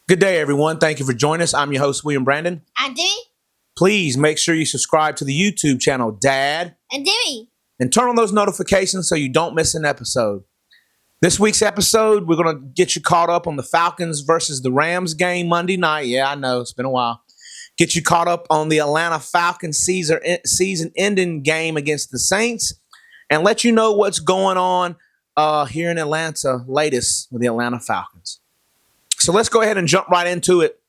Good day, everyone. Thank you for joining us. I'm your host, William Brandon. And Demi. Please make sure you subscribe to the YouTube channel, Dad, And Demi. and turn on those notifications so you don't miss an episode. This week's episode, we're going to get you caught up on the Falcons versus the Rams game Monday night. Yeah, I know, it's been a while. Get you caught up on the Atlanta Falcons season-ending game against the Saints, and let you know what's going on here in Atlanta, latest with the Atlanta Falcons. So let's go ahead and jump right into it.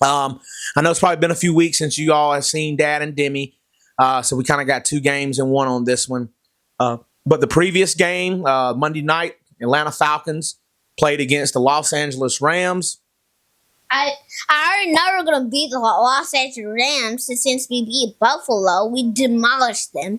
I know it's probably been a few weeks since you all have seen Dad and Demi, so we kind of got two games in one on this one. But the previous game, Monday night, Atlanta Falcons played against the Los Angeles Rams. I already know we're going to beat the Los Angeles Rams since we beat Buffalo. We demolished them.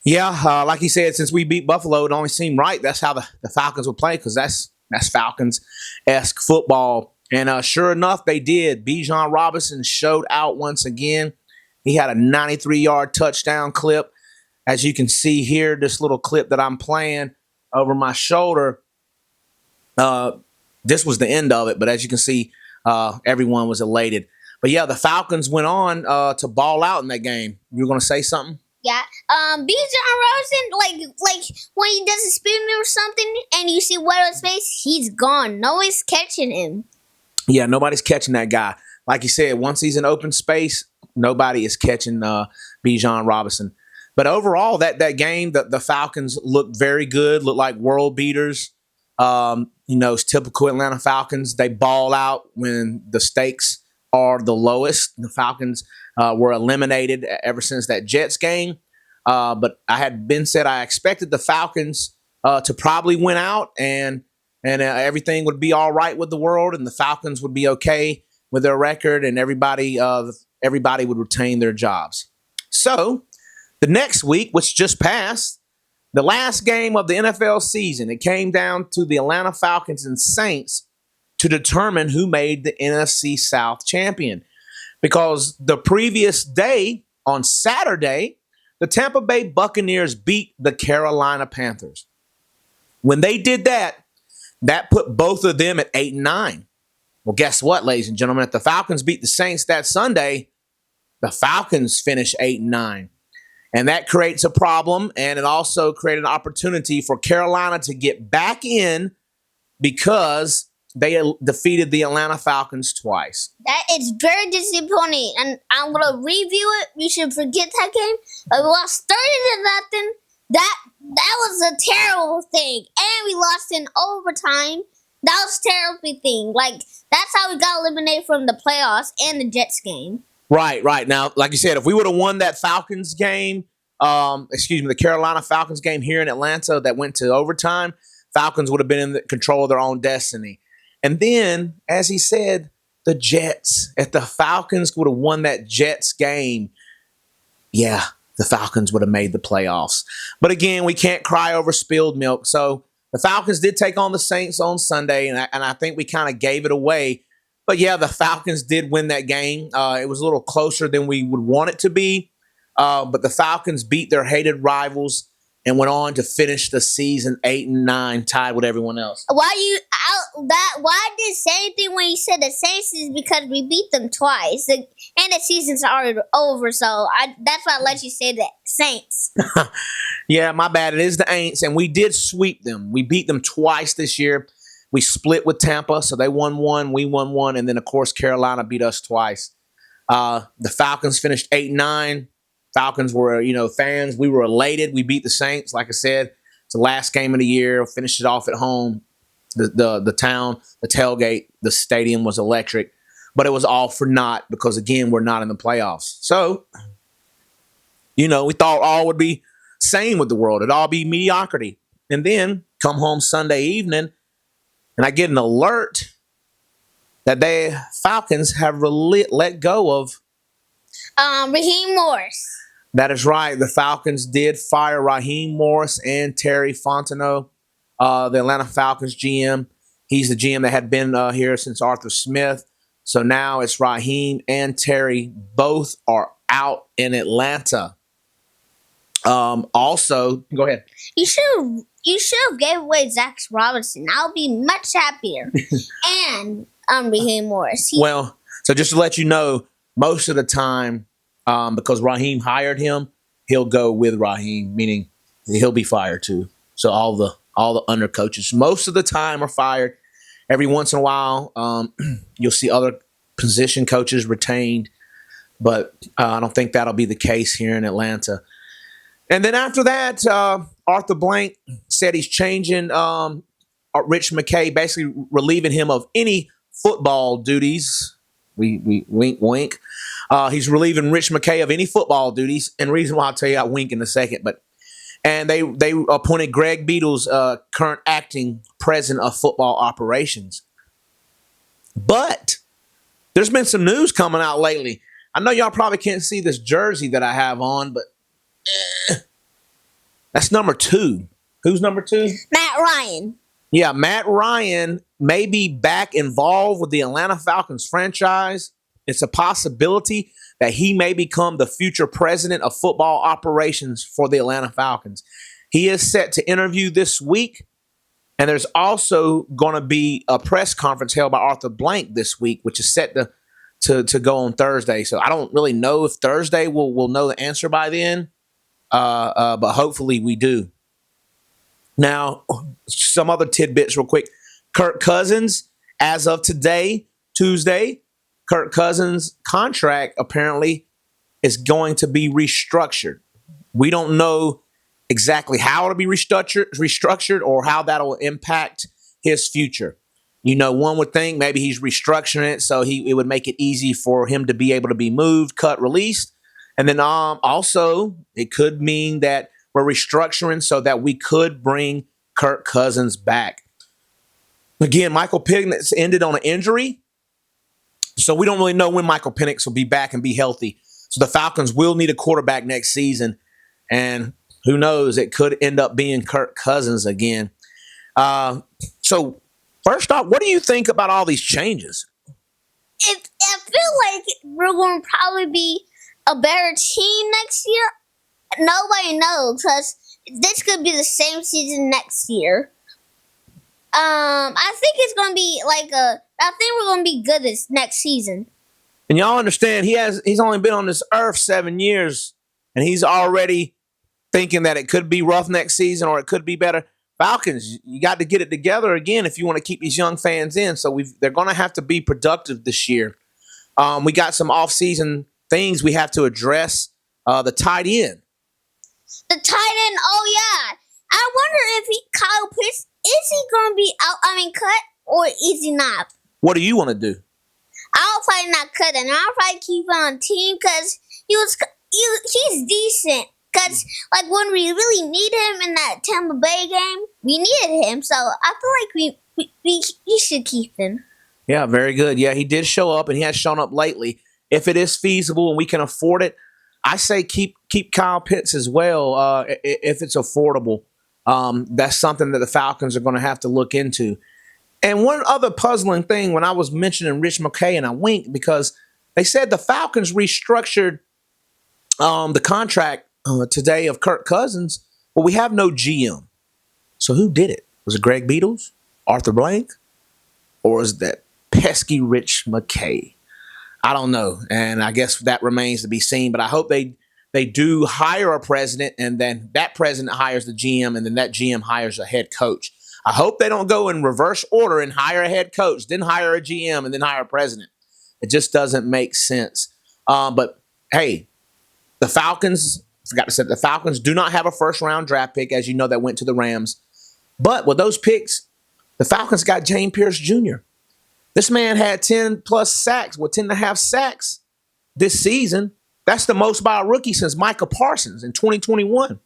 Yeah, like he said, since we beat Buffalo, it only seemed right. That's how the Falcons would play, because that's Falcons-esque football. And sure enough, they did. Bijan Robinson showed out once again. He had a 93-yard touchdown clip. As you can see here, this little clip that I'm playing over my shoulder, this was the end of it. But as you can see, everyone was elated. But yeah, the Falcons went on to ball out in that game. You were going to say something? Yeah. Bijan Robinson, like when he does a spin move or something and you see what on his face, he's gone. Nobody's catching him. Yeah, nobody's catching that guy. Like you said, once he's in open space, nobody is catching Bijan Robinson. But overall, that game, the Falcons looked very good, looked like world beaters. It's typical Atlanta Falcons. They ball out when the stakes are the lowest. The Falcons were eliminated ever since that Jets game. But I had been said I expected the Falcons to probably win out and everything would be all right with the world, and the Falcons would be okay with their record, and everybody would retain their jobs. So the next week, which just passed, the last game of the NFL season, it came down to the Atlanta Falcons and Saints to determine who made the NFC South champion. Because the previous day, on Saturday, the Tampa Bay Buccaneers beat the Carolina Panthers. When they did that, that put both of them at 8-9. Well, guess what, ladies and gentlemen? If the Falcons beat the Saints that Sunday, the Falcons finish 8-9. And that creates a problem, and it also created an opportunity for Carolina to get back in because they defeated the Atlanta Falcons twice. That is very disappointing, and I'm going to review it. You should forget that game. We lost 30-0. That was a terrible thing, and we lost in overtime. That was a terrible thing. Like, that's how we got eliminated from the playoffs and the Jets game. Right. Now, like you said, if we would have won that Falcons game, the Carolina Falcons game here in Atlanta that went to overtime, Falcons would have been in the control of their own destiny. And then, as he said, the Jets. If the Falcons would have won that Jets game, yeah, the Falcons would have made the playoffs. But again, we can't cry over spilled milk. So the Falcons did take on the Saints on Sunday, and I think we kind of gave it away. But yeah, the Falcons did win that game. It was a little closer than we would want it to be. But the Falcons beat their hated rivals and went on to finish the season 8-9, tied with everyone else. Why I didn't say anything when you said the Saints is because we beat them twice, and the season's already over. So that's why I let you say the Saints. Yeah, my bad. It is the Aints, and we did sweep them. We beat them twice this year. We split with Tampa, so they won one, we won one, and then of course Carolina beat us twice. The Falcons finished 8-9. Falcons were, fans. We were elated. We beat the Saints. Like I said, it's the last game of the year. Finished it off at home. The town, the tailgate, the stadium was electric, but it was all for naught because again, we're not in the playoffs. So, we thought all would be same with the world. It'd all be mediocrity. And then come home Sunday evening, and I get an alert that the Falcons have let go of Raheem Morris. That is right. The Falcons did fire Raheem Morris and Terry Fontenot, the Atlanta Falcons GM. He's the GM that had been here since Arthur Smith. So now it's Raheem and Terry. Both are out in Atlanta. Also, go ahead. You should you should have gave away Zach Robinson. I'll be much happier. And Raheem Morris. Well, so just to let you know, most of the time, because Raheem hired him, he'll go with Raheem, meaning he'll be fired too. So all the under coaches, most of the time, are fired. Every once in a while, you'll see other position coaches retained, but I don't think that'll be the case here in Atlanta. And then after that, Arthur Blank said he's changing Rich McKay, basically relieving him of any football duties. We wink, wink. He's relieving Rich McKay of any football duties. And the reason why I'll tell you, I wink in a second. And they appointed Greg Beadle's current acting president of football operations. But there's been some news coming out lately. I know y'all probably can't see this jersey that I have on, but that's number 2. Who's number 2? Matt Ryan. Yeah, Matt Ryan may be back involved with the Atlanta Falcons franchise. It's a possibility that he may become the future president of football operations for the Atlanta Falcons. He is set to interview this week, and there's also going to be a press conference held by Arthur Blank this week, which is set to go on Thursday. So I don't really know if Thursday we'll know the answer by then, but hopefully we do. Now, some other tidbits real quick. Kirk Cousins, as of today, Tuesday, Kirk Cousins' contract apparently is going to be restructured. We don't know exactly how it'll be restructured or how that'll impact his future. You know, one would think maybe he's restructuring it so it would make it easy for him to be able to be moved, cut, released. And then also it could mean that we're restructuring so that we could bring Kirk Cousins back. Again, Michael Penix ended on an injury, so we don't really know when Michael Penix will be back and be healthy. So the Falcons will need a quarterback next season, and who knows, it could end up being Kirk Cousins again. So first off, what do you think about all these changes? I feel like we're going to probably be a better team next year. Nobody knows, because this could be the same season next year. I think it's going to be I think we're going to be good this next season. And y'all understand, he's only been on this earth 7 years, and he's already thinking that it could be rough next season or it could be better. Falcons, you got to get it together again if you want to keep these young fans in. So they're going to have to be productive this year. We got some off-season things we have to address. The tight end. The tight end, oh yeah. I wonder if Kyle Pitts, is he going to be cut, or is he not? What do you want to do? I'll probably not cut him. I'll probably keep him on team because he's decent. Because when we really need him in that Tampa Bay game, we needed him. So I feel like we should keep him. Yeah, very good. Yeah, he did show up, and he has shown up lately. If it is feasible and we can afford it, I say keep Kyle Pitts as well if it's affordable. That's something that the Falcons are going to have to look into. And one other puzzling thing, when I was mentioning Rich McKay, and I winked because they said the Falcons restructured the contract today of Kirk Cousins, but we have no GM. So who did it? Was it Greg Beadles, Arthur Blank, or is that pesky Rich McKay? I don't know, and I guess that remains to be seen. But I hope they do hire a president, and then that president hires the GM, and then that GM hires a head coach. I hope they don't go in reverse order and hire a head coach, then hire a GM, and then hire a president. It just doesn't make sense. But hey, the Falcons, forgot to say, the Falcons do not have a first-round draft pick, as you know, that went to the Rams. But with those picks, the Falcons got James Pierce Jr. This man had 10-plus sacks, 10.5 sacks this season. That's the most by a rookie since Micah Parsons in 2021.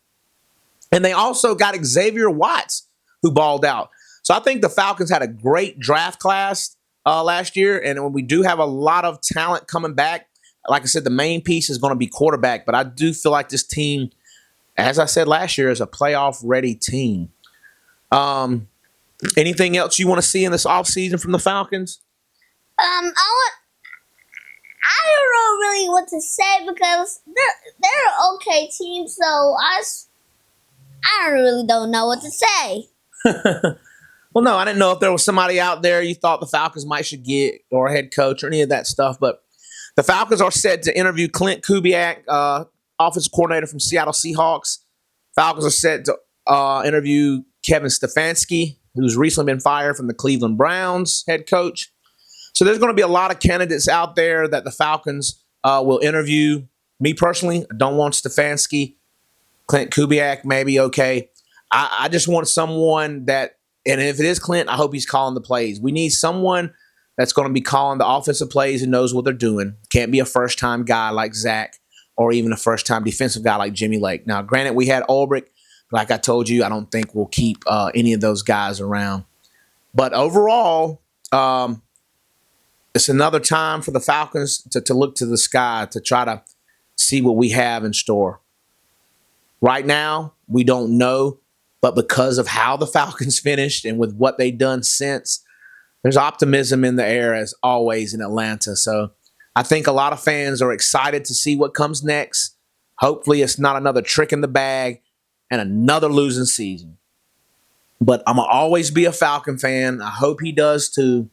And they also got Xavier Watts, who balled out. So I think the Falcons had a great draft class last year, and when we do have a lot of talent coming back, like I said, the main piece is going to be quarterback, but I do feel like this team, as I said last year, is a playoff-ready team. Anything else you want to see in this offseason from the Falcons? I don't know really what to say because they're an okay team, so I really don't know what to say. Well, no, I didn't know if there was somebody out there you thought the Falcons might should get, or a head coach, or any of that stuff. But the Falcons are set to interview Clint Kubiak, offensive coordinator from Seattle Seahawks. Falcons are set to interview Kevin Stefanski, who's recently been fired from the Cleveland Browns head coach. So there's going to be a lot of candidates out there that the Falcons will interview. Me personally, I don't want Stefanski. Clint Kubiak, maybe okay. I just want someone that, and if it is Clint, I hope he's calling the plays. We need someone that's going to be calling the offensive plays and knows what they're doing. Can't be a first-time guy like Zach or even a first-time defensive guy like Jimmy Lake. Now, granted, we had Ulbrich. Like I told you, I don't think we'll keep any of those guys around. But overall, it's another time for the Falcons to look to the sky to try to see what we have in store. Right now, we don't know, but because of how the Falcons finished and with what they've done since, there's optimism in the air as always in Atlanta. So I think a lot of fans are excited to see what comes next. Hopefully it's not another trick in the bag and another losing season. But I'm going to always be a Falcon fan. I hope he does too.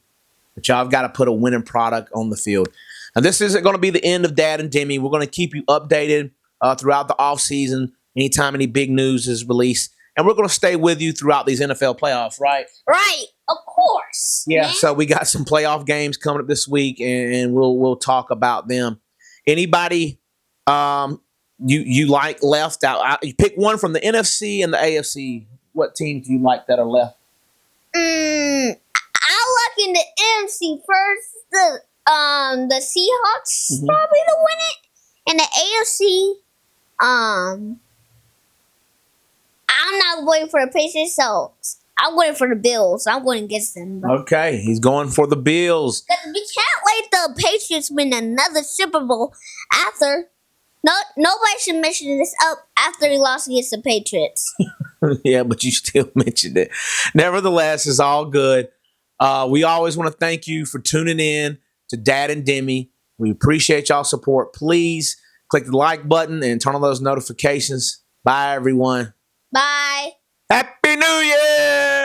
But y'all have got to put a winning product on the field. Now, this isn't going to be the end of Dad and Demi. We're going to keep you updated throughout the offseason, anytime any big news is released. And we're going to stay with you throughout these NFL playoffs, right? Right, of course. Yeah, man. so we got some playoff games coming up this week, and we'll talk about them. Anybody you like left out? You pick one from the NFC and the AFC. What teams do you like that are left? I like in the NFC first. The Seahawks probably to win it, and the AFC. I'm not waiting for the Patriots, so I'm waiting for the Bills. I'm going against them. Okay, he's going for the Bills. We can't let the Patriots win another Super Bowl after. Nobody should mention this up after he lost against the Patriots. Yeah, but you still mentioned it. Nevertheless, it's all good. We always want to thank you for tuning in to Dad and Demi. We appreciate y'all's support. Please click the like button and turn on those notifications. Bye, everyone. Bye. Happy New Year!